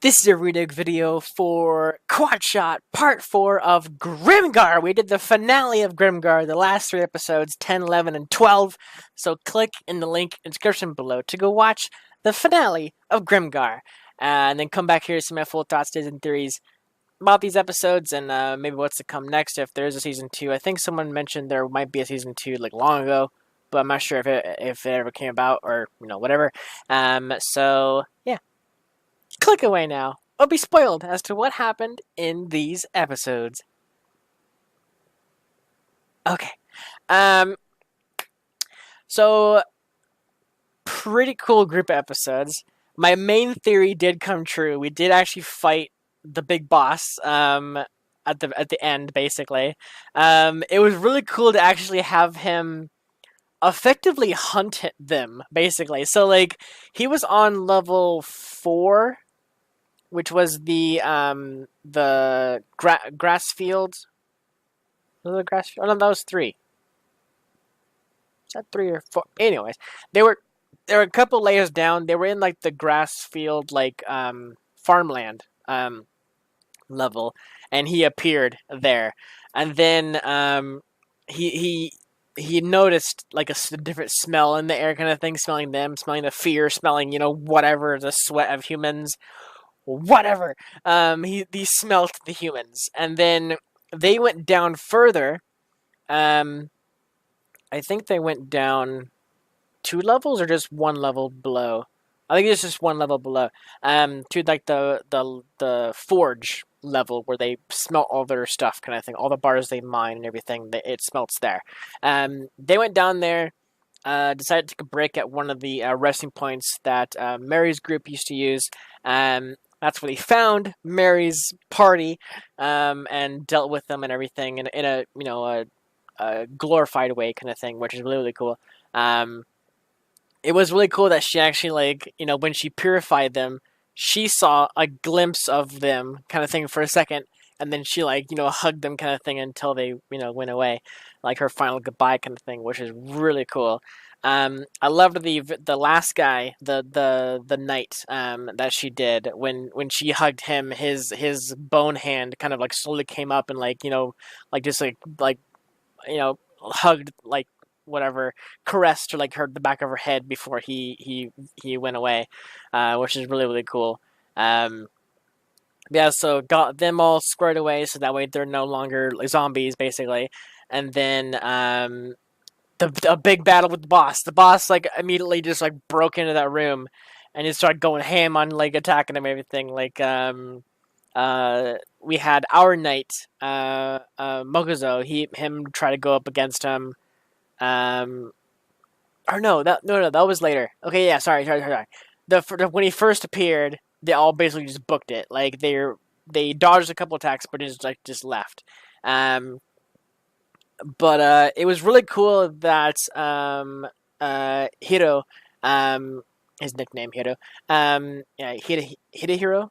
This is a remake video for Quad Shot Part 4 of Grimgar. We did the finale of Grimgar, the last 3 episodes, 10, 11, and 12. So click in the link in the description below to go watch the finale of Grimgar. And then come back here to see my full thoughts, ideas, and theories about these episodes and maybe what's to come next if there is a Season 2. I think someone mentioned there might be a Season 2 like long ago, but I'm not sure if it ever came about or, whatever. So, yeah. Click away now, or be spoiled as to what happened in these episodes. Okay. So, pretty cool group of episodes. My main theory did come true. We did actually fight the big boss, at the end, basically. It was really cool to actually have him effectively hunt them, basically. So, like, he was on level 4, which was the grass field. Was it grass field? Oh, no, that was 3. Is that 3 or 4? Anyways, they were a couple layers down. They were in like the grass field, like farmland level, and he appeared there. And then he noticed like a different smell in the air, kind of thing, smelling them, smelling the fear, smelling whatever, the sweat of humans. Whatever. He smelt the humans, and then they went down further. I think they went down 2 levels or just 1 level below. I think it's just 1 level below. To like the forge level where they smelt all their stuff, kind of thing, all the bars they mine and everything. It smelts there. They went down there. Decided to take a break at one of the resting points that Mary's group used to use. That's where they found Mary's party, and dealt with them and everything in a glorified way, kind of thing, which is really, really cool. It was really cool that she actually, when she purified them, she saw a glimpse of them, kind of thing, for a second, and then she hugged them, kind of thing, until they went away, like her final goodbye, kind of thing, which is really cool. I loved the last guy, the knight, that she did when she hugged him. His bone hand kind of like slowly came up and hugged, like whatever, caressed her, like the back of her head before he went away, which is really, really cool. Yeah, so got them all squared away so that way they're no longer zombies, basically. And then a big battle with the boss. The boss immediately just broke into that room and just started going ham on attacking them and everything. We had our knight, Mokuzo. Him try to go up against him. Or no, that was later. Okay, yeah, sorry. When he first appeared, they all basically just booked it. They dodged a couple attacks, but just left. But it was really cool that Hiro, his nickname Hiro, Hidehiro,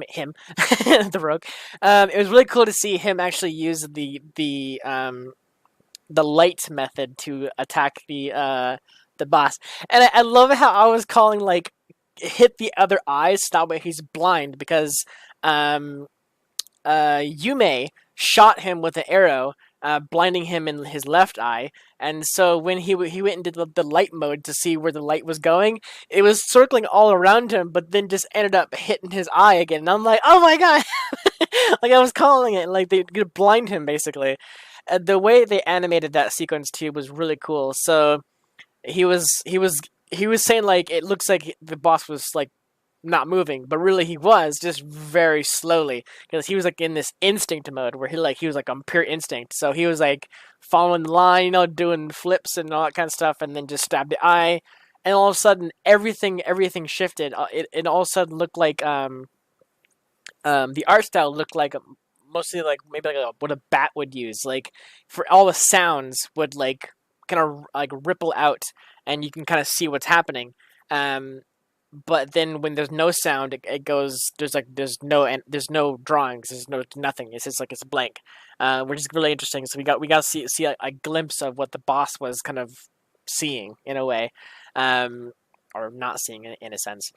him, the rogue. It was really cool to see him actually use the light method to attack the boss, and I love how I was calling hit the other eyes, so that way he's blind, because Yume shot him with an arrow, blinding him in his left eye. And so when he went into the light mode to see where the light was going, it was circling all around him, but then just ended up hitting his eye again. And I'm like, oh my god! I was calling it, they could blind him, basically. The way they animated that sequence too was really cool. So he was saying it looks like the boss was not moving, but really he was just very slowly, because he was in this instinct mode where he was on pure instinct. So he was following the line, doing flips and all that kind of stuff, and then just stabbed the eye, and all of a sudden everything shifted. It all of a sudden looked like the art style looked like mostly maybe what a bat would use, for all the sounds would kind of ripple out, and you can kind of see what's happening. But then when there's no sound, it goes. There's no drawings. There's nothing. It's just it's blank, which is really interesting. So we got to see a glimpse of what the boss was kind of seeing in a way, or not seeing in a sense.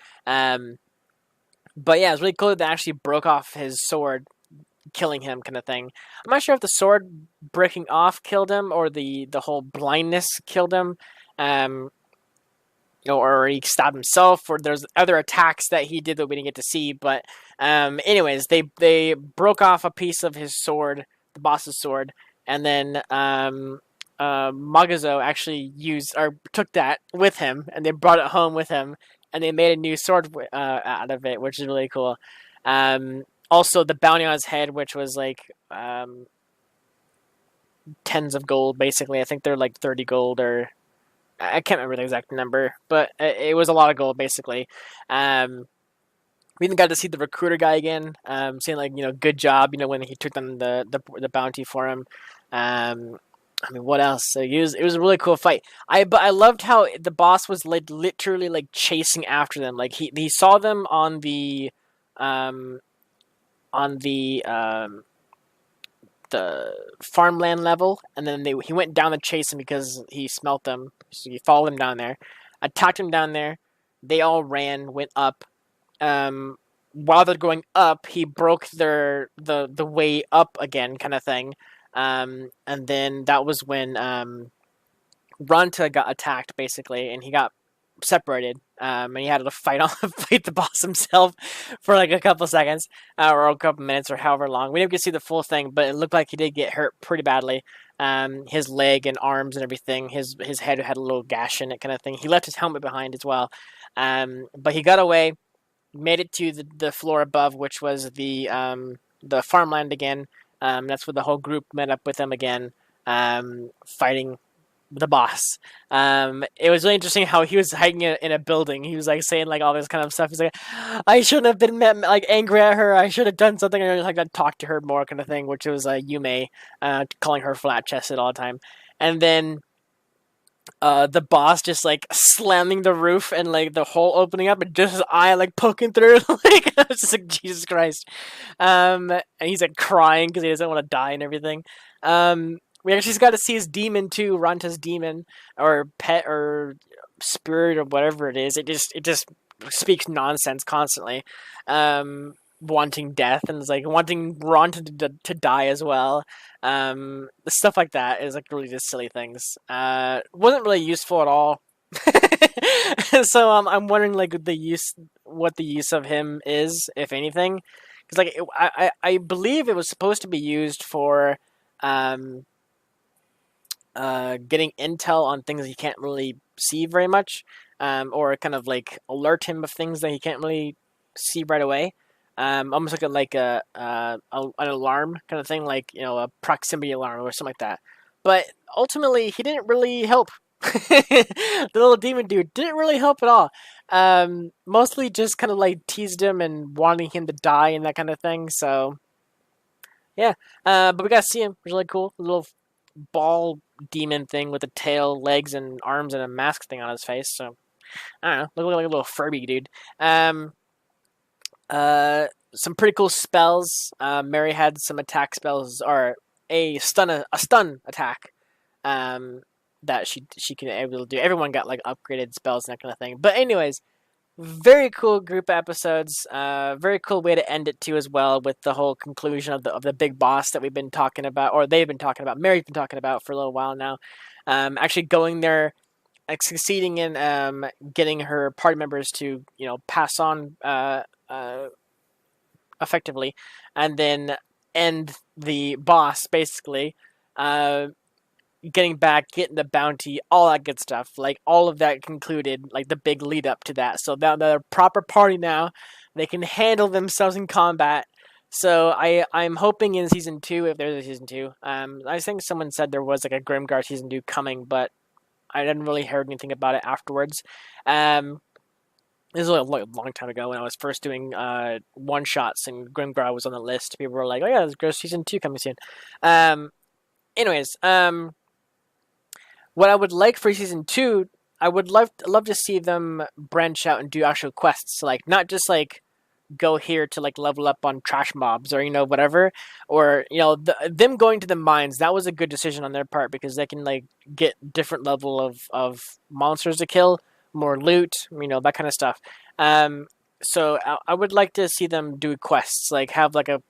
But yeah, it's really cool that they actually broke off his sword, killing him, kind of thing. I'm not sure if the sword breaking off killed him or the whole blindness killed him. Um, or he stabbed himself, or there's other attacks that he did that we didn't get to see. But anyways, they broke off a piece of his sword, the boss's sword, and then Magazo actually used or took that with him, and they brought it home with him, and they made a new sword out of it, which is really cool. Also, the bounty on his head, which was like tens of gold, basically. I think they're like 30 gold or I can't remember the exact number, but it was a lot of gold basically. We even got to see the recruiter guy again, saying like good job, when he took down the bounty for him. I mean, what else? So it was a really cool fight. But I loved how the boss was like literally like chasing after them. Like he saw them on the farmland level, and then he went down to chase him because he smelt them. So he followed him down there, attacked him down there. They all ran, went up. While they're going up, he broke the way up again, kind of thing. And then that was when Ranta got attacked basically, and he got separated. And he had to fight the boss himself for like a couple seconds, or a couple minutes, or however long. We didn't get to see the full thing, but it looked like he did get hurt pretty badly. His leg and arms and everything. His head had a little gash in it, kind of thing. He left his helmet behind as well. But he got away, made it to the floor above, which was the farmland again. That's where the whole group met up with him again, fighting the boss. It was really interesting how he was hiding in a building. He was like saying like all this kind of stuff. He's like, I shouldn't have been like angry at her. I should have done something. And like I talked to her more, kind of thing. Which was Yume, calling her flat chested all the time. And then the boss just like slamming the roof and like the hole opening up and just his eye like poking through. Like I was just like, Jesus Christ. And he's like crying because he doesn't want to die and everything. We actually got to see his demon too, Ranta's demon or pet or spirit or whatever it is. It just speaks nonsense constantly, wanting death and it's like wanting Ranta to die as well. Stuff like that is like really just silly things. Wasn't really useful at all. So I'm wondering like what the use of him is, if anything, because like I believe it was supposed to be used for getting intel on things he can't really see very much, or kind of like alert him of things that he can't really see right away. Almost like an alarm kind of thing, like a proximity alarm or something like that. But ultimately, he didn't really help. The little demon dude didn't really help at all. Mostly just kind of like teased him and wanting him to die and that kind of thing. So yeah, but we got to see him. It was really cool. A little ball demon thing with a tail, legs, and arms, and a mask thing on his face. So I don't know, look like a little Furby dude. Some pretty cool spells. Mary had some attack spells, or a stun attack. That she can able to do. Everyone got like upgraded spells and that kind of thing. But anyways, very cool group episodes. Very cool way to end it too, as well, with the whole conclusion of the big boss that we've been talking about, or they've been talking about. Mary's been talking about for a little while now. Actually going there, like succeeding in getting her party members to pass on effectively, and then end the boss basically. Getting back, getting the bounty, all that good stuff. Like all of that concluded, like the big lead up to that. So now they're a proper party now. They can handle themselves in combat. So I'm hoping in season 2, if there's a season 2. I think someone said there was like a Grimgar season 2 coming, but I didn't really hear anything about it afterwards. This was a long time ago when I was first doing one shots and Grimgar was on the list. People were like, "Oh yeah, there's season 2 coming soon." Anyways, what I would like for season 2, I would love to see them branch out and do actual quests. Like not just like go here to like level up on trash mobs or whatever, or them going to the mines. That was a good decision on their part because they can like get different level of monsters to kill, more loot, that kind of stuff. so I would like to see them do quests, like have like a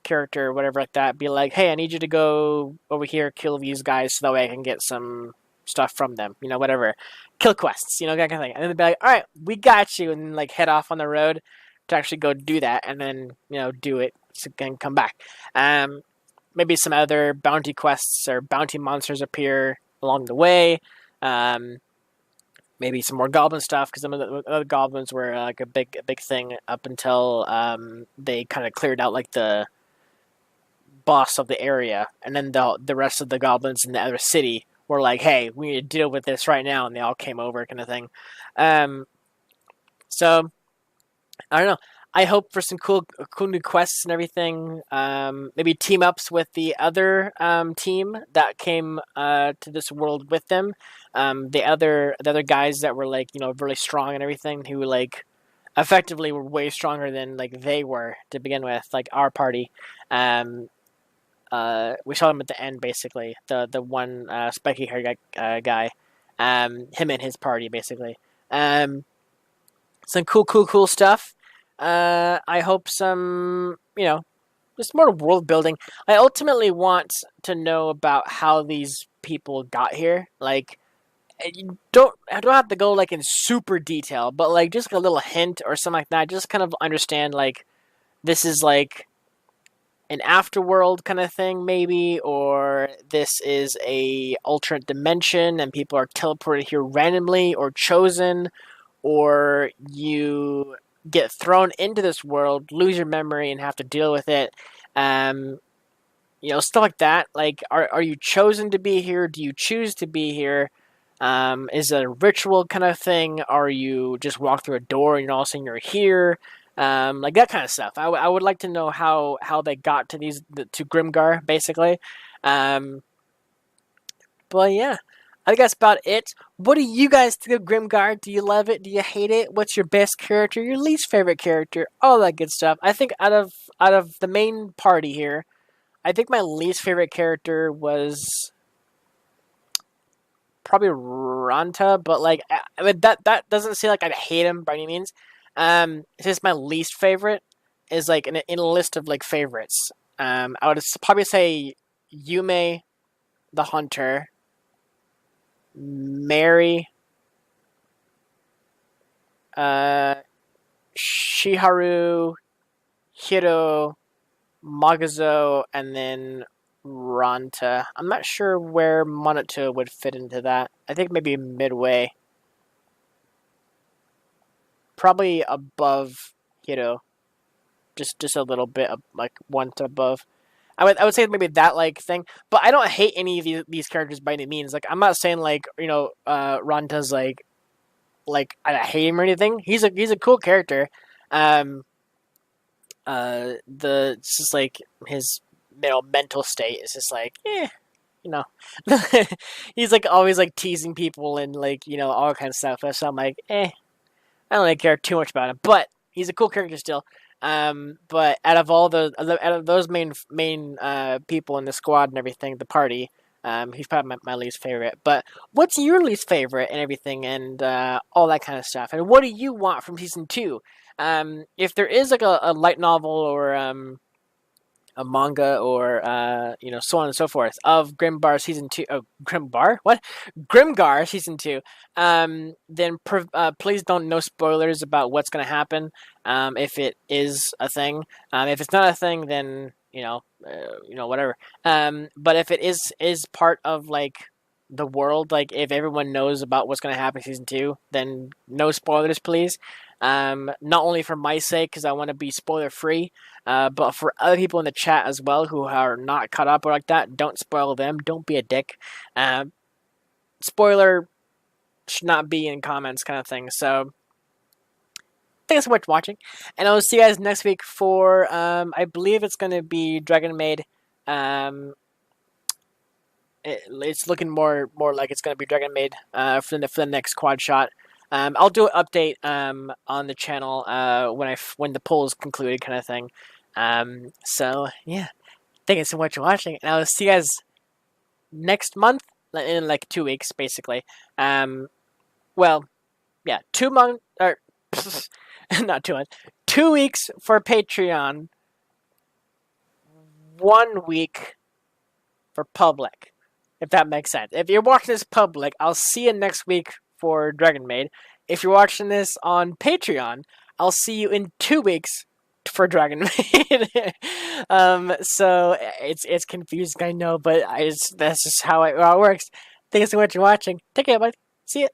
character or whatever like that, be like, hey, I need you to go over here, kill these guys, so that way I can get some stuff from them, you know, whatever, kill quests, you know, that kind of thing. And then they'd be like, all right, we got you, and then like head off on the road to actually go do that, and then you know do it and come back. Maybe some other bounty quests or bounty monsters appear along the way. Um, Maybe some more goblin stuff because some of the other goblins were like a big thing up until they kind of cleared out like the boss of the area, and then the rest of the goblins in the other city were like, "Hey, we need to deal with this right now," and they all came over, kind of thing. Um, so I don't know. I hope for some cool new quests and everything. Maybe team ups with the other team that came to this world with them. The other guys that were like really strong and everything, who like effectively were way stronger than like they were to begin with, like our party. Um, we saw him at the end, basically. The one spiky haired guy. Him and his party, basically. Some cool stuff. I hope some, just more world building. I ultimately want to know about how these people got here. Like, I don't have to go like in super detail, but like just like a little hint or something like that. Just kind of understand like this is like an afterworld kind of thing, maybe, or this is a alternate dimension and people are teleported here randomly or chosen, or you get thrown into this world, lose your memory, and have to deal with it. Um, stuff like that. Like, are you chosen to be here? Do you choose to be here? Is it a ritual kind of thing? Are you just walk through a door and all of a sudden you're here? Like that kind of stuff. I would like to know how they got to to Grimgar, basically. Um, but yeah, I think that's about it. What do you guys think of Grimgar? Do you love it? Do you hate it? What's your best character? Your least favorite character? All that good stuff. I think out of the main party here, I think my least favorite character was probably Ranta, but like I mean, that doesn't seem like I'd hate him by any means. It's just my least favorite is like in a list of like favorites. I would probably say Yume, the hunter, Mary, uh, Shiharu, Hiro, Magazo, and then Ranta. I'm not sure where Monato would fit into that. I think maybe midway. Probably above Hiro. Just a little bit like one to above. I would say maybe that like thing, but I don't hate any of these characters by any means. Like I'm not saying like Ranta's like I hate him or anything. He's a cool character. Um, it's just like his mental state is just like you know, he's like always like teasing people and like all kind of stuff. So I'm like I don't really care too much about him, but he's a cool character still. But out of those main people in the squad and everything, the party, he's probably my least favorite. But what's your least favorite and everything, and all that kind of stuff? And what do you want from season 2? If there is like a light novel or a manga or so on and so forth of Grimbar season 2. Oh, Grimbar? What? Grimgar season 2. Then please don't no spoilers about what's going to happen. If it is a thing. If it's not a thing, then whatever. But if it is part of like the world, like if everyone knows about what's going to happen in season 2, then no spoilers, please. Not only for my sake, because I want to be spoiler free, but for other people in the chat as well who are not caught up or like that, don't spoil them. Don't be a dick. Spoiler should not be in comments, kind of thing. So, thanks so much for watching, and I'll see you guys next week for I believe it's going to be Dragon Maid. It's looking more like it's going to be Dragon Maid for the next quad shot. I'll do an update on the channel when the poll is concluded, kind of thing. So yeah, thank you so much for watching, and I'll see you guys next month in like 2 weeks, basically. Well, yeah, 2 months or Not 2 months. 2 weeks for Patreon. 1 week for public. If that makes sense. If you're watching this public, I'll see you next week for Dragon Maid. If you're watching this on Patreon, I'll see you in 2 weeks for Dragon Maid. So it's confusing, I know, but that's just how it works. Thanks so much for watching. Take care, bud. See ya.